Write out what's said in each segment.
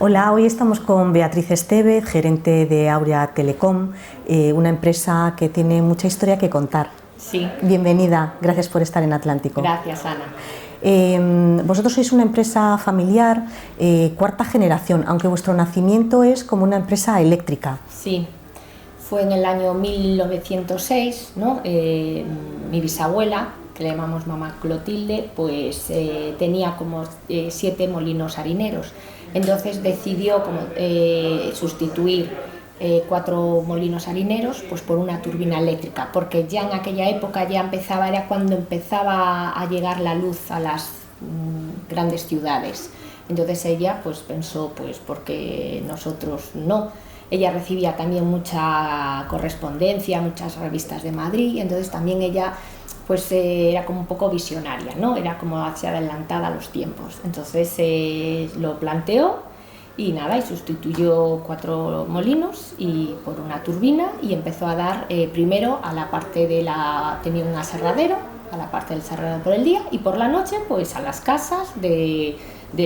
Hola, hoy estamos con Beatriz Estevez, gerente de Aurea Telecom, una empresa que tiene mucha historia que contar. Sí. Bienvenida, gracias por estar en Atlántico. Gracias, Ana. Vosotros sois una empresa familiar, cuarta generación, aunque vuestro nacimiento es como una empresa eléctrica. Sí, fue en el año 1906, ¿no? Mi bisabuela, que le llamamos mamá Clotilde, pues tenía como 7 molinos harineros. Entonces decidió sustituir 4 molinos harineros pues por una turbina eléctrica, porque ya en aquella época era cuando empezaba a llegar la luz a las grandes ciudades. Entonces ella pues pensó, pues ¿por qué nosotros no? Ella recibía también mucha correspondencia, muchas revistas de Madrid, entonces también ella pues era como un poco visionaria, ¿no? Era como hacia adelantada a los tiempos. Entonces lo planteó y nada, y sustituyó 4 molinos y por una turbina y empezó a dar primero a la parte tenía un aserradero, a la parte del aserradero por el día y por la noche pues a las casas de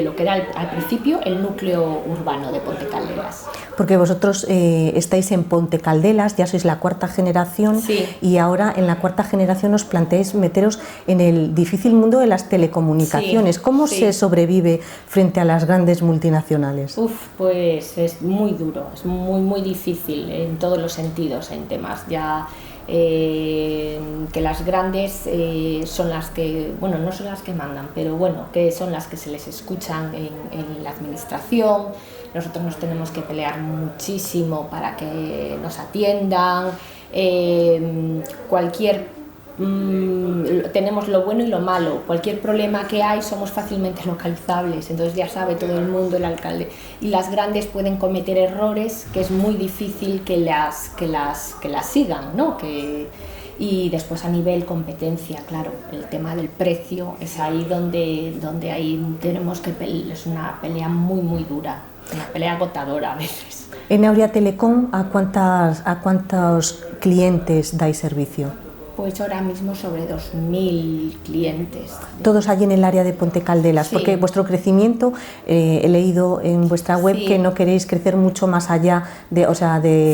lo que era al principio el núcleo urbano de Ponte Caldelas. Porque vosotros estáis en Ponte Caldelas, ya sois la cuarta generación, sí. Y ahora en la cuarta generación os planteáis meteros en el difícil mundo de las telecomunicaciones. Sí, ¿Cómo se sobrevive frente a las grandes multinacionales? Pues es muy duro, es muy difícil en todos los sentidos, en temas ya que las grandes son las que, bueno, no son las que mandan, pero bueno, que son las que se les escuchan en la administración. Nosotros nos tenemos que pelear muchísimo para que nos atiendan. Tenemos lo bueno y lo malo, cualquier problema que hay somos fácilmente localizables, entonces ya sabe todo el mundo, el alcalde, y las grandes pueden cometer errores que es muy difícil que las sigan, ¿no? Y después a nivel competencia, claro, el tema del precio es ahí donde ahí tenemos que es una pelea muy dura, una pelea agotadora a veces. En Aurea Telecom, ¿a cuántos clientes dais servicio? Pues ahora mismo sobre 2.000 clientes. Todos allí en el área de Ponte Caldelas, sí. Porque vuestro crecimiento, he leído en vuestra web sí. que no queréis crecer mucho más allá de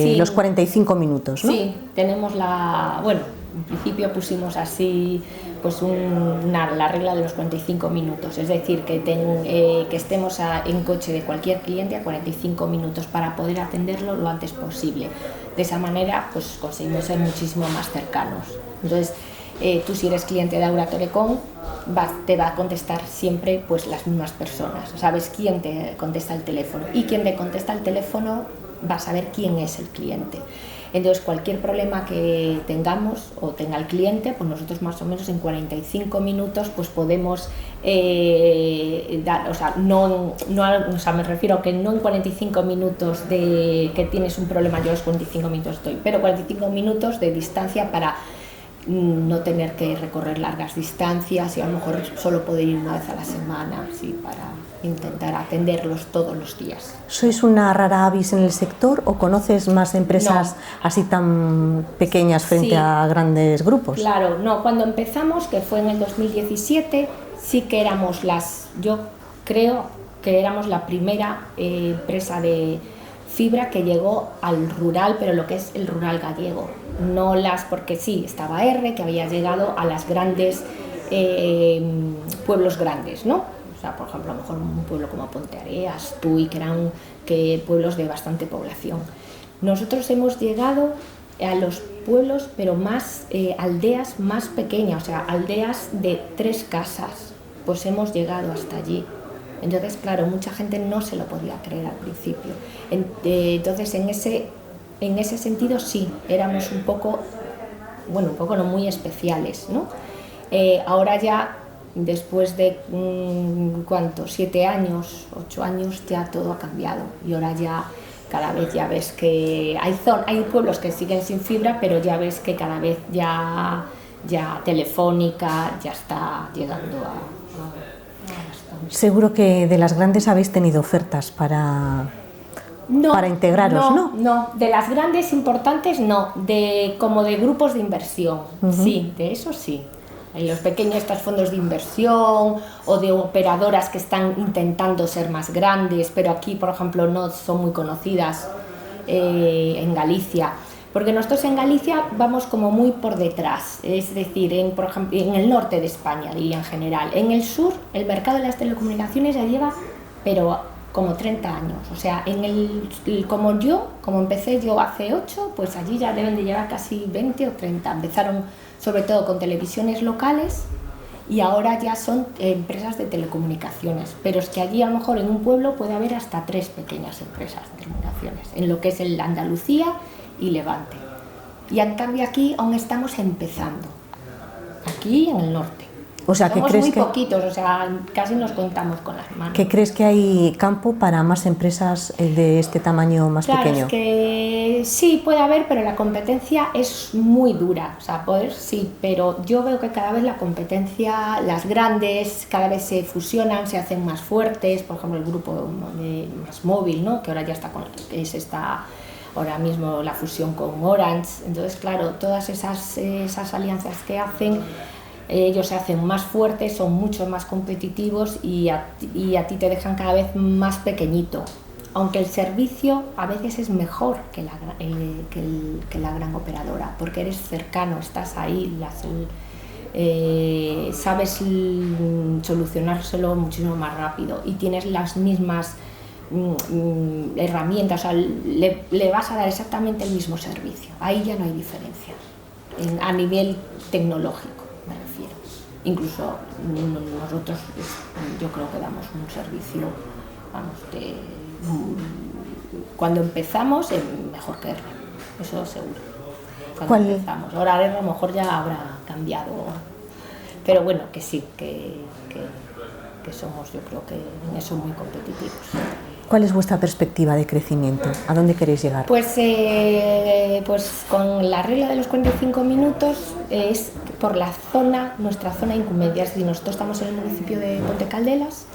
sí. los 45 minutos, ¿no? Sí, tenemos en principio pusimos así pues la regla de los 45 minutos, es decir, que estemos en coche de cualquier cliente a 45 minutos para poder atenderlo lo antes posible. De esa manera pues conseguimos ser muchísimo más cercanos. Entonces, tú si eres cliente de Aurea Telecom te va a contestar siempre pues las mismas personas, sabes quién te contesta el teléfono y quien te contesta el teléfono va a saber quién es el cliente. Entonces cualquier problema que tengamos o tenga el cliente, pues nosotros más o menos en 45 minutos pues podemos me refiero a que no en 45 minutos de que tienes un problema, yo a los 45 minutos estoy, pero 45 minutos de distancia para no tener que recorrer largas distancias y a lo mejor solo poder ir una vez a la semana, sí, para intentar atenderlos todos los días. ¿Sois una rara avis en el sector o conoces más empresas así tan pequeñas frente a grandes grupos? Claro, no, cuando empezamos, que fue en el 2017, sí que yo creo que éramos la primera empresa de fibra que llegó al rural, pero lo que es el rural gallego. Porque sí, estaba R, que había llegado a las grandes pueblos grandes, ¿no? O sea, por ejemplo, a lo mejor un pueblo como Ponteareas, Tui, que eran pueblos de bastante población. Nosotros hemos llegado a los pueblos, pero más aldeas más pequeñas, o sea, aldeas de 3 casas, pues hemos llegado hasta allí. Entonces, claro, mucha gente no se lo podía creer al principio. Entonces, en ese sentido sí, éramos un poco no muy especiales, ¿no? Ahora ya, después de 7 años, 8 años, ya todo ha cambiado y ahora ya cada vez ya ves que hay pueblos que siguen sin fibra, pero ya ves que cada vez ya Telefónica ya está llegando a Seguro que de las grandes habéis tenido ofertas para integraros, ¿no? No, de las grandes importantes no, como de grupos de inversión, sí, de eso sí. los pequeños estos fondos de inversión o de operadoras que están intentando ser más grandes, pero aquí, por ejemplo, no son muy conocidas en Galicia. Porque nosotros en Galicia vamos como muy por detrás, es decir, por ejemplo, en el norte de España, diría en general. En el sur, el mercado de las telecomunicaciones ya lleva, pero como 30 años. O sea, como empecé yo hace 8, pues allí ya deben de llevar casi 20 o 30. Empezaron sobre todo con televisiones locales y ahora ya son empresas de telecomunicaciones. Pero es que allí a lo mejor en un pueblo puede haber hasta 3 pequeñas empresas de telecomunicaciones, en lo que es el Andalucía y Levante. Y en cambio aquí aún estamos empezando, aquí en el norte. O sea, somos muy poquitos, o sea, casi nos contamos con las manos. ¿Qué crees que hay campo para más empresas de este tamaño más pequeño? Claro, es que sí puede haber, pero la competencia es muy dura, o sea, poder sí, pero yo veo que cada vez la competencia, las grandes, cada vez se fusionan, se hacen más fuertes, por ejemplo el grupo de MásMóvil, ¿no? Que ahora ya está ahora mismo la fusión con Orange. Entonces, claro, todas esas alianzas que hacen, ellos se hacen más fuertes, son mucho más competitivos y a ti te dejan cada vez más pequeñito. Aunque el servicio a veces es mejor que la gran operadora, porque eres cercano, estás ahí, sabes solucionárselo muchísimo más rápido y tienes las mismas herramientas, o sea, le vas a dar exactamente el mismo servicio. Ahí ya no hay diferencia a nivel tecnológico, me refiero. Incluso nosotros, yo creo que damos un servicio, cuando empezamos mejor que R, eso seguro. Cuando empezamos, ahora R a lo mejor ya habrá cambiado, pero bueno, que sí, que somos, yo creo que en eso muy competitivos. ¿Cuál es vuestra perspectiva de crecimiento? ¿A dónde queréis llegar? Pues con la regla de los 45 minutos es por nuestra zona de incumbencia. Es decir, nosotros estamos en el municipio de Ponte Caldelas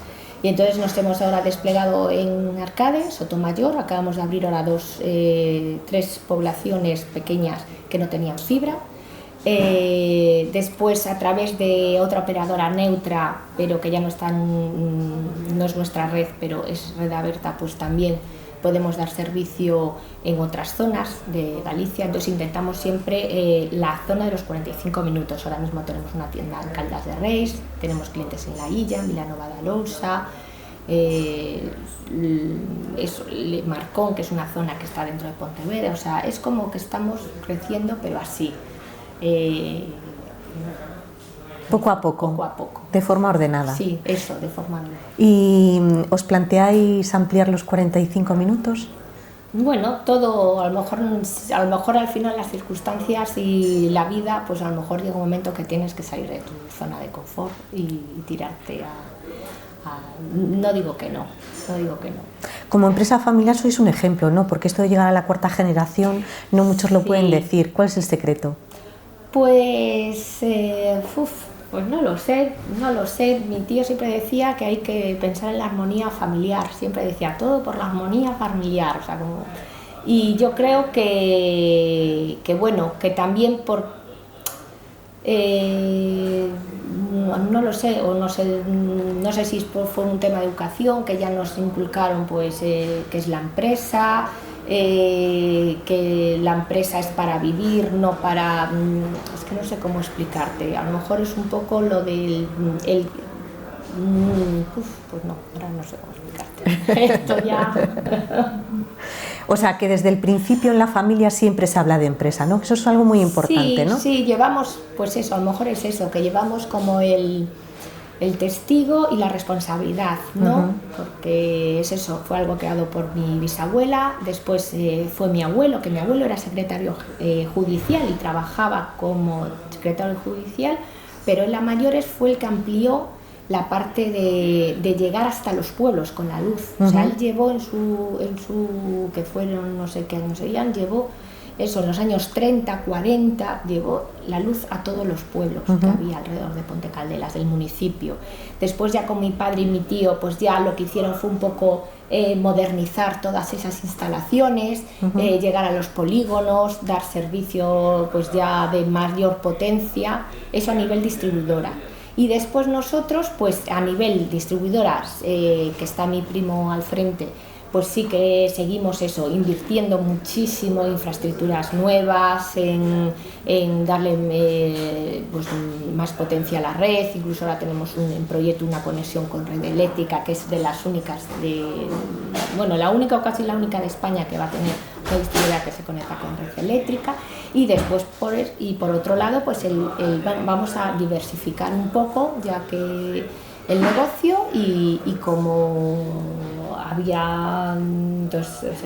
y entonces nos hemos ahora desplegado en Arcade, Sotomayor. Acabamos de abrir ahora 3 poblaciones pequeñas que no tenían fibra. Después, a través de otra operadora neutra, pero que ya no es nuestra red, pero es red abierta, pues también podemos dar servicio en otras zonas de Galicia. Entonces intentamos siempre la zona de los 45 minutos. Ahora mismo tenemos una tienda en Caldas de Reis, tenemos clientes en La Illa, en Vilanova de Arousa, Marcón, que es una zona que está dentro de Pontevedra. O sea, es como que estamos creciendo, pero así. Poco a poco, de forma ordenada. Sí, eso, de forma ordenada. ¿Y os planteáis ampliar los 45 minutos? Bueno, todo, a lo mejor al final las circunstancias y la vida, pues a lo mejor llega un momento que tienes que salir de tu zona de confort y tirarte no digo que no. Como empresa familiar sois un ejemplo, ¿no? Porque esto de llegar a la 4ª generación, no muchos lo pueden decir. ¿Cuál es el secreto? Pues no lo sé. Mi tío siempre decía que hay que pensar en la armonía familiar, siempre decía todo por la armonía familiar, o sea, y yo creo que también no lo sé, o no sé si fue un tema de educación, que ya nos inculcaron pues que es la empresa, que la empresa es para vivir, no para... es que no sé cómo explicarte, a lo mejor es un poco lo del... pues no, ahora no sé cómo explicarte. Esto ya... O sea, que desde el principio en la familia siempre se habla de empresa, ¿no? Eso es algo muy importante, ¿no? Sí, llevamos, pues eso, a lo mejor es eso, que llevamos como el testigo y la responsabilidad, ¿no? Porque es eso, fue algo creado por mi bisabuela, después fue mi abuelo, que mi abuelo era secretario judicial y trabajaba como secretario judicial, pero él a mayores fue el que amplió la parte de llegar hasta los pueblos con la luz. O sea, él llevó en su que fueron no sé qué años serían, llevó eso, en los años 30, 40, llevó la luz a todos los pueblos que había alrededor de Ponte Caldelas, del municipio. Después ya con mi padre y mi tío, pues ya lo que hicieron fue un poco modernizar todas esas instalaciones, llegar a los polígonos, dar servicio pues ya de mayor potencia, eso a nivel distribuidora. Y después nosotros, pues a nivel distribuidoras, que está mi primo al frente, pues sí que seguimos eso, invirtiendo muchísimo en infraestructuras nuevas, en darle pues, más potencia a la red. Incluso ahora tenemos en proyecto una conexión con red eléctrica, que es de las únicas, bueno, la única o casi la única de España que va a tener una distribuidora que se conecta con red eléctrica. Y después, por otro lado, pues vamos a diversificar un poco, ya que el negocio y como había, entonces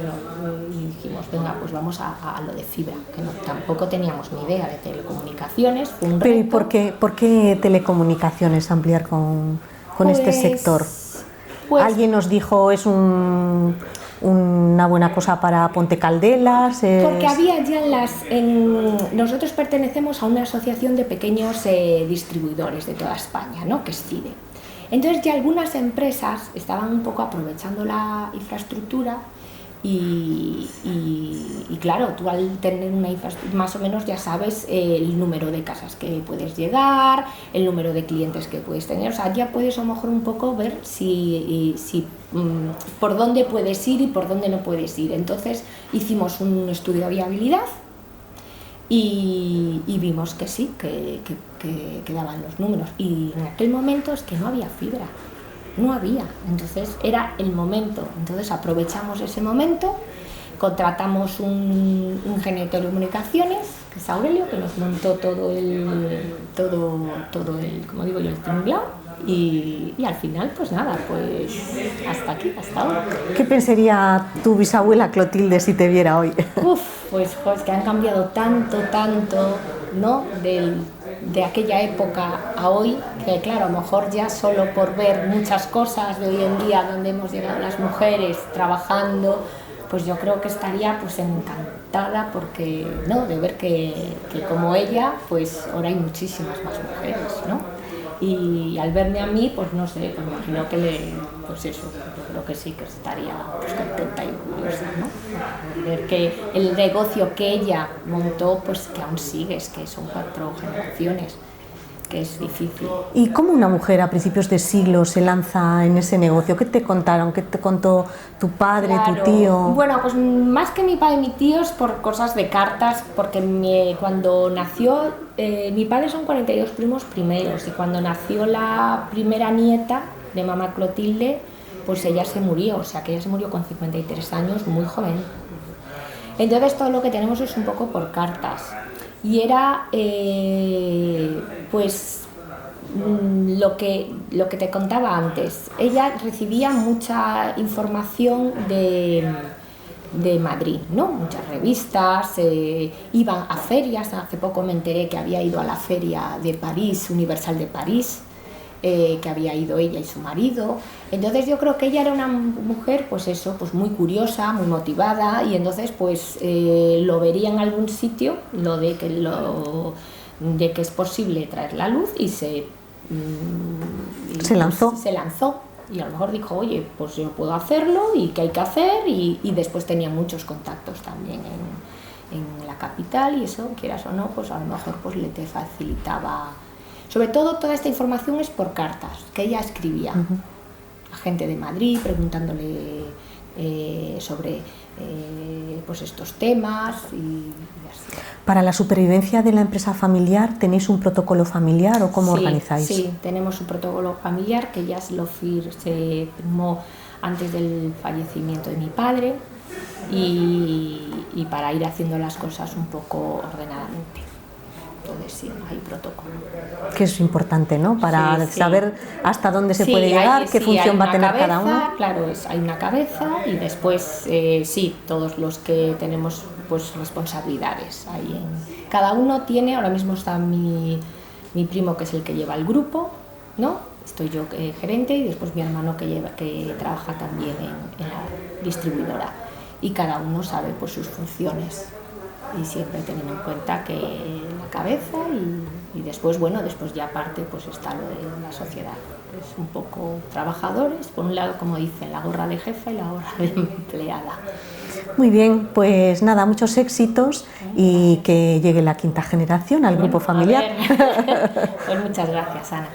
dijimos, venga, pues vamos a lo de fibra, que tampoco teníamos ni idea de telecomunicaciones, fue un reto. Pero ¿y por qué telecomunicaciones, ampliar con este sector? Pues, ¿alguien nos dijo es una buena cosa para Ponte Caldelas? Porque había ya nosotros pertenecemos a una asociación de pequeños distribuidores de toda España, ¿no?, que es CIDE. Entonces ya algunas empresas estaban un poco aprovechando la infraestructura y claro, tú al tener una infraestructura más o menos ya sabes el número de casas que puedes llegar, el número de clientes que puedes tener, o sea, ya puedes a lo mejor un poco ver si por dónde puedes ir y por dónde no puedes ir. Entonces hicimos un estudio de viabilidad y vimos que sí, que daban los números, y en aquel momento es que no había fibra, no había, entonces era el momento. Entonces aprovechamos ese momento, contratamos un ingeniero de telecomunicaciones, que es Aurelio, que nos montó todo el como digo yo, el tinglao, y al final pues nada, pues hasta aquí, hasta ahora. ¿Qué pensaría tu bisabuela Clotilde si te viera hoy? Pues que han cambiado tanto, ¿no?, de aquella época a hoy, que claro, a lo mejor ya solo por ver muchas cosas de hoy en día donde hemos llegado las mujeres trabajando, pues yo creo que estaría pues encantada porque, ¿no?, de ver que como ella, pues ahora hay muchísimas más mujeres, ¿no? Y al verme a mí, pues no sé, pues me imagino que pues eso, yo creo que sí, que estaría pues contenta y orgullosa, ¿no? Ver que el negocio que ella montó, pues que aún sigue, es que son 4 generaciones, que es difícil. ¿Y cómo una mujer a principios de siglo se lanza en ese negocio? ¿Qué te contaron? ¿Qué te contó tu padre, Claro. tu tío? Bueno, pues más que mi padre y mi tío es por cosas de cartas, porque cuando nació, mi padre son 42 primos primeros, y cuando nació la primera nieta de mamá Clotilde, pues ella se murió, o sea que ella se murió con 53 años, muy joven. Entonces todo lo que tenemos es un poco por cartas. Y era pues lo que te contaba antes. Ella recibía mucha información de Madrid, ¿no? Muchas revistas, iban a ferias. Hace poco me enteré que había ido a la feria de París, Universal de París, que había ido ella y su marido. Entonces yo creo que ella era una mujer, pues eso, pues muy curiosa, muy motivada, y entonces pues lo vería en algún sitio, de que es posible traer la luz, y se lanzó. Se lanzó, y a lo mejor dijo, oye, pues yo puedo hacerlo, y qué hay que hacer, y después tenía muchos contactos también en la capital, y eso, quieras o no, pues a lo mejor pues le te facilitaba. Sobre todo, toda esta información es por cartas que ella escribía a gente de Madrid, preguntándole sobre pues estos temas y así. ¿Para la supervivencia de la empresa familiar tenéis un protocolo familiar o cómo organizáis? Sí, tenemos un protocolo familiar que ya se firmó antes del fallecimiento de mi padre, y para ir haciendo las cosas un poco ordenadamente. Entonces sí, hay protocolo. Que es importante, ¿no? Para Sí. saber hasta dónde se puede llegar, qué función va a tener cada uno. Claro, hay una cabeza, y después sí, todos los que tenemos pues responsabilidades. Cada uno tiene, ahora mismo está mi primo, que es el que lleva el grupo, ¿no? Estoy yo gerente, y después mi hermano que trabaja también en la distribuidora, y cada uno sabe pues sus funciones. y siempre teniendo en cuenta que la cabeza y después, bueno, después ya aparte pues está lo de la sociedad. Es un poco trabajadores, por un lado, como dicen, la gorra de jefa y la gorra de empleada. Muy bien, pues nada, muchos éxitos y que llegue la quinta generación al grupo familiar. Pues muchas gracias, Ana.